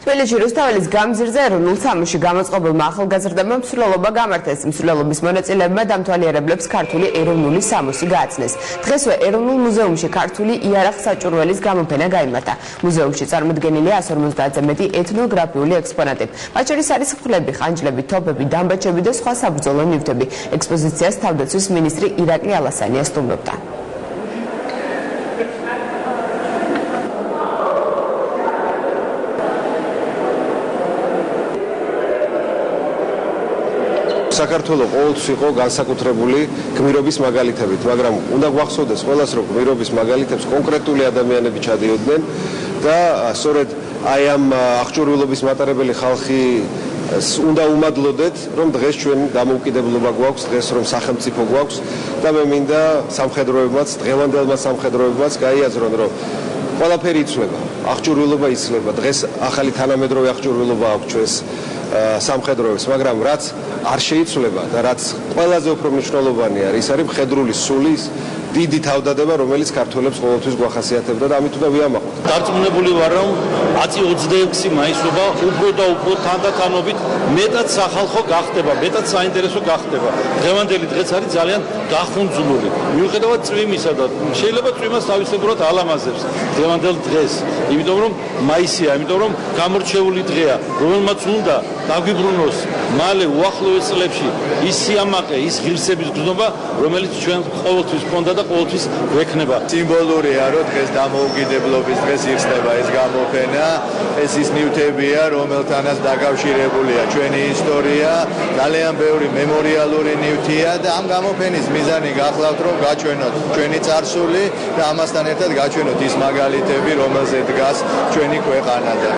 თბილისში რუსთაველის გამზირზე ეროვნულ სამოსში გამოწყობილმა ახალგაზრდებმა მსვლელობა გამართეს. მსვლელობის მონაწილეებმა დამთვალიერებლებს ქართული ეროვნული სამოსი გააცნეს. დღესვე ეროვნულ მუზეუმში ქართული იარაღ-საჭურველის გამოფენა გაიმართა. მუზეუმში წარმოდგენილია 150-ზე მეტი ეთნოგრაფიული ექსპონატი. მათ შორის არის ხვლები, ხანჯლები, თოფები, დამბაჩები და სხვა საბრძოლო ნივთები. ექსპოზიციას თავდაცვის მინისტრი ირაკლი ალასანია სტუმრობდა. საქართველოს ყოველთვის იყო განსაკუთრებული გმირობის მაგალითებით, მაგრამ უნდა გვახსოვდეს ყველას, რომ გმირობის მაგალითებს კონკრეტული ადამიანები ჩადიოდნენ და სწორედ აი ამ აღჭურვილობის მატარებელი ხალხი უნდა უმადლოდეთ, რომ დღეს ჩვენ დამოუკიდებლობა გვაქვს, დღეს რომ სახელმწიფო გვაქვს და მე მინდა სამხედროებმაც, დღევანდელმა სამხედროებმაც გაიაზრონ, რომ ყველაფერი იცვლება, აღჭურვილობა იცვლება, დღეს ახალი თანამედროვე აღჭურვილობა აქვს ჩვენს სამხედროებს, მაგრამ რაც არ შეიცვლება და რაც ყველაზე უფრო მნიშვნელოვანი არის, ის არის მხედრული სულის დიდი თავდადება, რომელიც ქართველებს ყოველთვის გვახასიათებდა და ამით უნდა ვიამაყოთ. დარწმუნებული ვარ, რომ 10-26 მაისობა უფრო და უფრო თანდათანობით მეტად სახალხო გახდება, მეტად საინტერესო გახდება. დღევანდელი დღეც არის ძალიან დახუნძურული. მიუხედავად წვიმისა და შეიძლება წვიმას თავისებურად ალამაზებს დღევანდელ დღეს, იმიტომ რომ მაისია, იმიტომ რომ გამორჩეული დღეა, რომელმაც უნდა დაგვიბრუნოს მალე უახლოეს წლებში ის სიამაყე, ის ღირსების გზნობა, რომელიც ჩვენ ყოველთვის ჰქონდა და ყოველთვის გვექნება. სიმბოლურია, რომ დღეს დამოუკიდებლობის დღეს იხსნება ეს გამოფენა, ეს ის ნივთებია, რომელთანაც დაკავშირებულია ჩვენი ისტორია, ძალიან ბევრი მემორიალური ნივთია და ამ გამოფენის მიზანი გახლავთ, რომ გაჩვენოთ ჩვენი წარსული და ამასთან ერთად გაჩვენოთ ის მაგალითები, რომელზე დგას ჩვენი ქვეყანა და